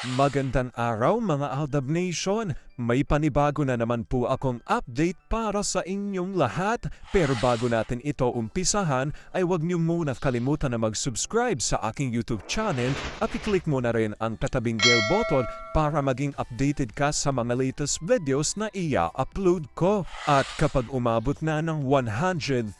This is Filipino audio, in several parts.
Magandang araw mga Aldab Nation! May panibago na naman po akong update para sa inyong lahat. Pero bago natin ito umpisahan, ay huwag niyo muna kalimutan na mag-subscribe sa aking YouTube channel at i-click mo na rin ang katabing bell button para maging updated ka sa mga latest videos na i-upload ko. At kapag umabot na ng 100,000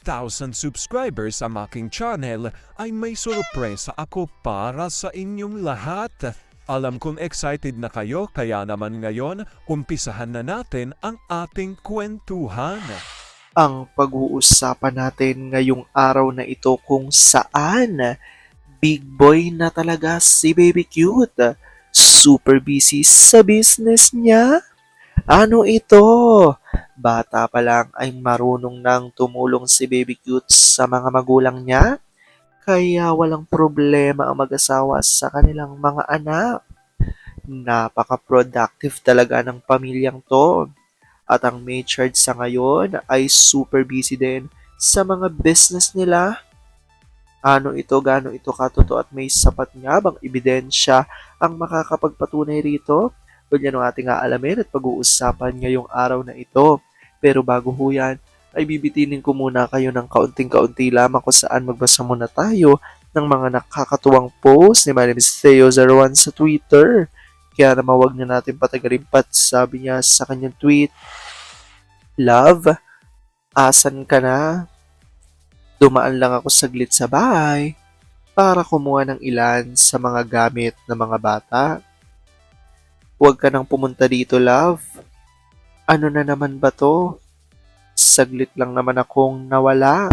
subscribers ang aking channel, ay may sorpresa ako para sa inyong lahat. Alam kong excited na kayo kaya naman ngayon, umpisahan na natin ang ating kwentuhan. Ang pag-uusapan natin ngayong araw na ito kung saan big boy na talaga si Baby Cute. Super busy sa business niya. Ano ito? Bata pa lang ay marunong nang tumulong si Baby Cute sa mga magulang niya. Kaya walang problema ang mag-asawa sa kanilang mga anak. Napaka-productive talaga ng pamilyang to. At ang main charge sa ngayon ay super busy din sa mga business nila. Ano ito, gaano ito katotoo at may sapat nga bang ebidensya ang makakapagpatunay rito? Yan ang ating aalamin at pag-uusapan ngayong araw na ito. Pero bago ho yan, ay bibitinin ko muna kayo ng kaunting-kaunti lamang kung saan magbasa muna tayo ng mga nakakatuwang post ni Manny Theo01 sa Twitter. Kaya naman wag na natin patagalin pat sabi niya sa kanyang tweet, "Love, asan ka na? Dumaan lang ako saglit sa bahay para kumuha ng ilan sa mga gamit ng mga bata. Huwag ka nang pumunta dito, love. Ano na naman ba to? Saglit lang naman akong nawala.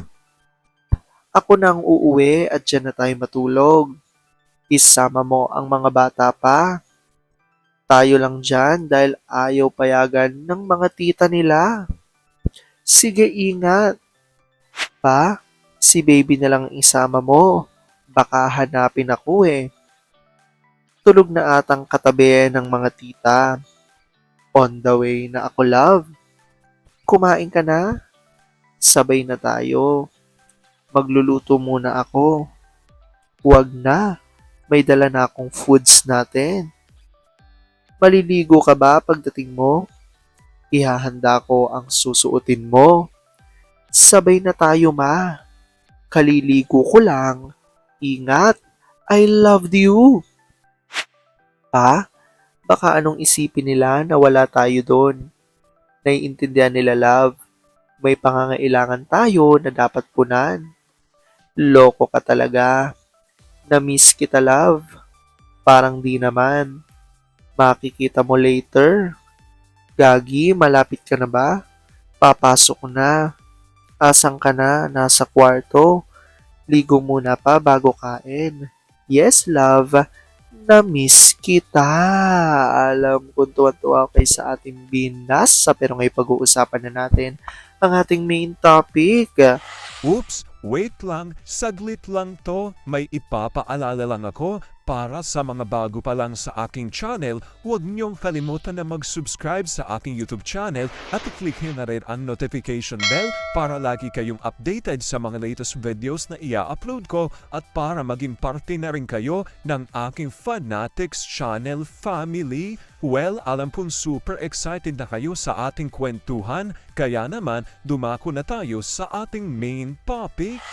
Ako na ang uuwi at dyan na tayo matulog. Isama mo ang mga bata pa. Tayo lang dyan dahil ayaw payagan ng mga tita nila. Sige, ingat. Pa, si baby na lang isama mo. Baka hanapin ako eh." Tulog na atang katabi ng mga tita. On the way na ako, love. Kumain ka na? Sabay na tayo. Magluluto muna ako. Huwag na. May dala na akong foods natin. Maliligo ka ba pagdating mo? Ihahanda ko ang susuotin mo. Sabay na tayo, ma. Kaliligo ko lang. Ingat. I loved you. Pa, baka anong isipin nila na wala tayo doon? Naiintindihan nila, love. May pangangailangan tayo na dapat punan. Loko ka talaga. Na-miss kita, love. Parang di naman. Makikita mo later. Gagi, malapit ka na ba? Papasok na. Asang ka na? Nasa kwarto. Ligo muna pa bago kain. Yes, love. Na-miss kita. Alam kong tuwa-tuwa kay sa ating binasa pero ngayon pag-uusapan na natin ang ating main topic. Oops, wait lang, saglit lang to. May ipapaalala lang ako para sa mga bago pa lang sa aking channel. Huwag niyong kalimutan na mag-subscribe sa aking YouTube channel at i-click na rin ang notification bell para lagi kayong updated sa mga latest videos na i-upload ko at para maging parte na rin kayo ng aking Fanatics Channel family. Well, alam kong super excited na kayo sa ating kwentuhan, kaya naman dumako na tayo sa ating main topic.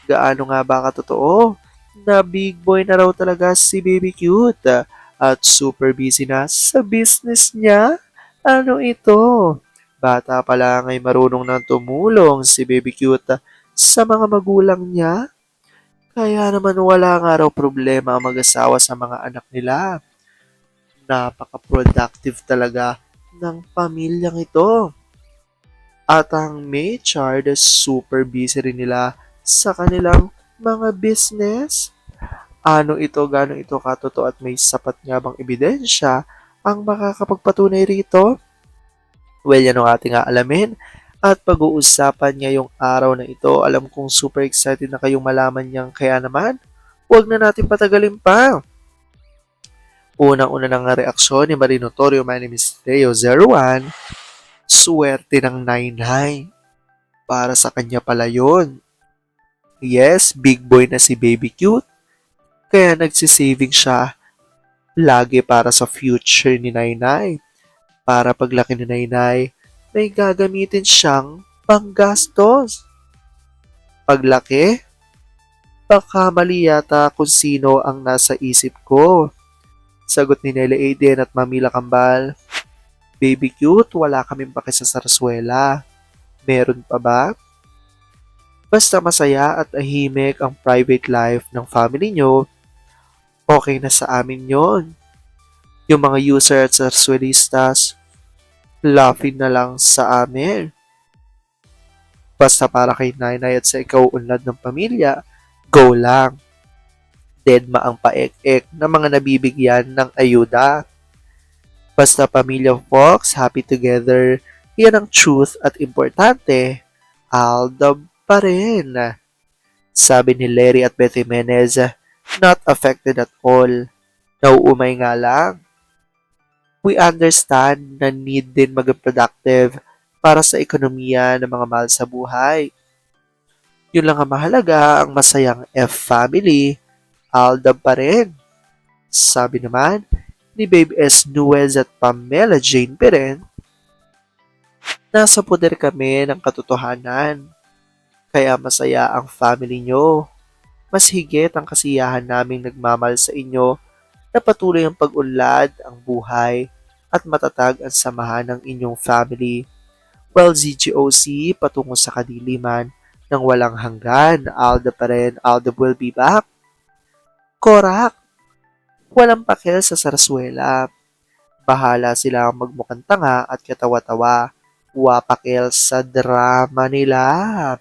Gaano nga ba katotoo na big boy na raw talaga si Baby Cute at super busy na sa business niya? Ano ito? Bata pa lang ay marunong nang tumulong si Baby Cute sa mga magulang niya. Kaya naman wala nga raw problema ang mag-asawa sa mga anak nila. Napaka-productive talaga ng pamilyang ito. At ang May Chard, super busy rin nila sa kanilang mga business. Ano ito, gaano ito katotoo at may sapat nga bang ebidensya ang makakapagpatunay rito? Well, yan ang ating aalamin at pag-uusapan ngayong araw na ito. Alam kong super excited na kayong malaman niyang kaya naman, huwag na natin patagalin pa. Unang-una ng reaksyon ni Marino Torrio, my name is Theo01. Swerte ng 9 para sa kanya pala yun. Yes, big boy na si Baby Cute. Kaya nagsisaving siya Lagi para sa future ni Nainay. Para paglaki ni Nainay, may gagamitin siyang panggastos. Paglaki, baka mali yata kung sino ang nasa isip ko. Sagot ni Nela Aiden at Mamila Kambal. Baby cute, wala kaming pake sa sarsuela. Meron pa ba? Basta masaya at tahimik ang private life ng family nyo, okay na sa amin yon. Yung mga user at sarsuelistas, laughing na lang sa amin. Basta para kay Nainay at sa ikaw unlad ng pamilya, go lang. Dedma ang paek-ek ng mga nabibigyan ng ayuda. Basta pamilya Fox, happy together, yan ang truth at importante. Aldab pa rin. Sabi ni Larry at Beth Jimenez, not affected at all. Nauumay nga lang. We understand na need din maging productive para sa ekonomiya ng mga mahal sa buhay. Yun lang ang mahalaga, ang masayang F-family, aldab pa rin. Sabi naman ni Babe S. Nuez at Pamela Jane Peren, nasa poder kami ng katotohanan, kaya masaya ang family nyo. Mas higit ang kasiyahan naming nagmamahal sa inyo na patuloy ang pag-unlad, ang buhay, at matatag ang samahan ng inyong family. Well, ZGOC, patungo sa kadiliman ng walang hanggan, Alda pa rin, Alda will be back. Korak! Walang pakil sa sarsuela. Bahala sila magmukhang tanga at katawa-tawa. Wapakil sa drama nila.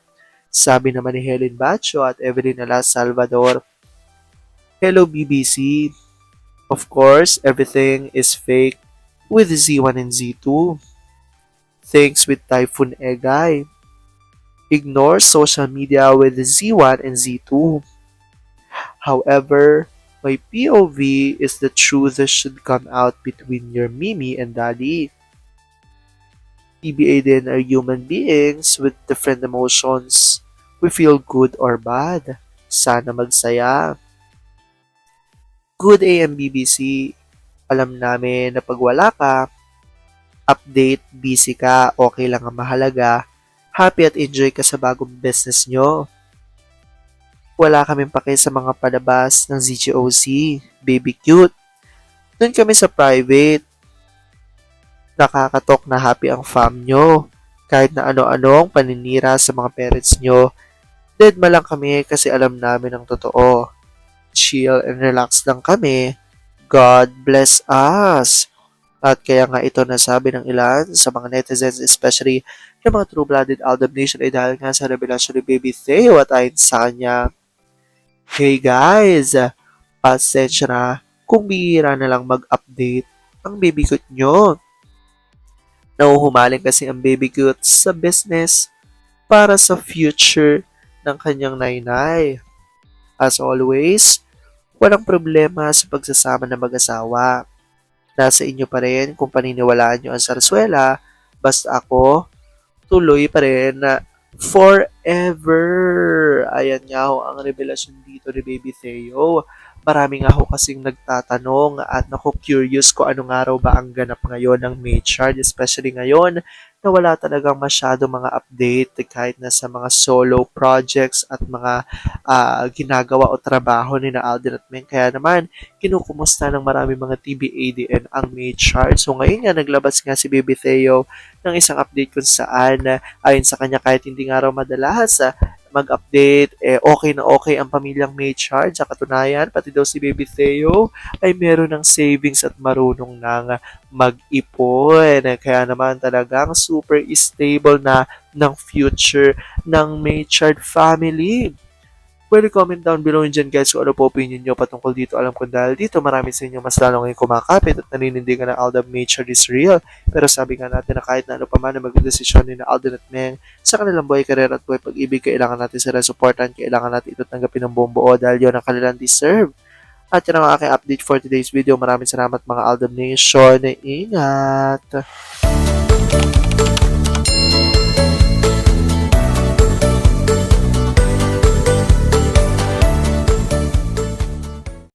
Sabi naman ni Helen Bacho at Evelyn Ala Salvador. Hello BBC. Of course, everything is fake with Z1 and Z2. Thanks with Typhoon Egay. Ignore social media with Z1 and Z2. However, my POV is the truth should come out between your Mimi and Daddy. PBA din are human beings with different emotions. We feel good or bad. Sana magsaya. Good AM BBC. Alam namin na pag wala ka, update, busy ka, okay lang ang mahalaga. Happy at enjoy ka sa bagong business nyo. Wala kaming pake sa mga palabas ng ZGOC, Baby Cute. Doon kami sa private. Nakakatok na happy ang fam nyo. Kahit na ano-anong paninira sa mga parents nyo, deadma lang kami kasi alam namin ang totoo. Chill and relax lang kami. God bless us. At kaya nga ito nasabi ng ilan sa mga netizens, especially ng mga true-blooded Aldab Nation ay dahil nga sa revelasyon ni Baby Theo at ayon sa kanya, hey guys, pasensya na kung bihira na lang mag-update ang baby cute nyo. Nauhumaling kasi ang baby cute sa business para sa future ng kanyang nainay. As always, walang problema sa pagsasama ng mag-asawa. Nasa inyo pa rin kung paniniwalaan nyo ang sarsuela, basta ako, tuloy pa rin na forever. Ayan nga ho ang revelasyon dito ni Baby Theo. Marami nga ho kasing nagtatanong at curious ko anong araw ba ang ganap ngayon ng May chart, especially ngayon na wala talagang masyado mga update kahit na sa mga solo projects at mga ginagawa o trabaho ni na Alden at Meng. Kaya naman, kinukumusta ng marami mga TBADN ang May chart. So ngayon nga, naglabas nga si Baby Theo ng isang update kung saan, ayon sa kanya, kahit hindi nga raw madalas mag-update, okay na okay ang pamilyang May chart. Sa katunayan, pati daw si Baby Theo ay meron ng savings at marunong nang mag-ipon. Kaya naman talagang super stable na ng future ng May chart family. Pwede comment down below dyan guys kung ano po opinion nyo patungkol dito. Alam ko dahil dito marami sa inyo mas lalo ngayon kumakapit at naninindigan na Aldab Nature is real. Pero sabi nga natin na kahit na ano pa man na magdesisyon ni na Alden at Meng sa kanilang buhay, karera at buhay pag-ibig, kailangan natin sila supportan, kailangan natin ito tanggapin ng buong buo dahil yun ang kanilang deserve. At yun ang aking update for today's video. Maraming salamat mga Aldab Nation. Ingat!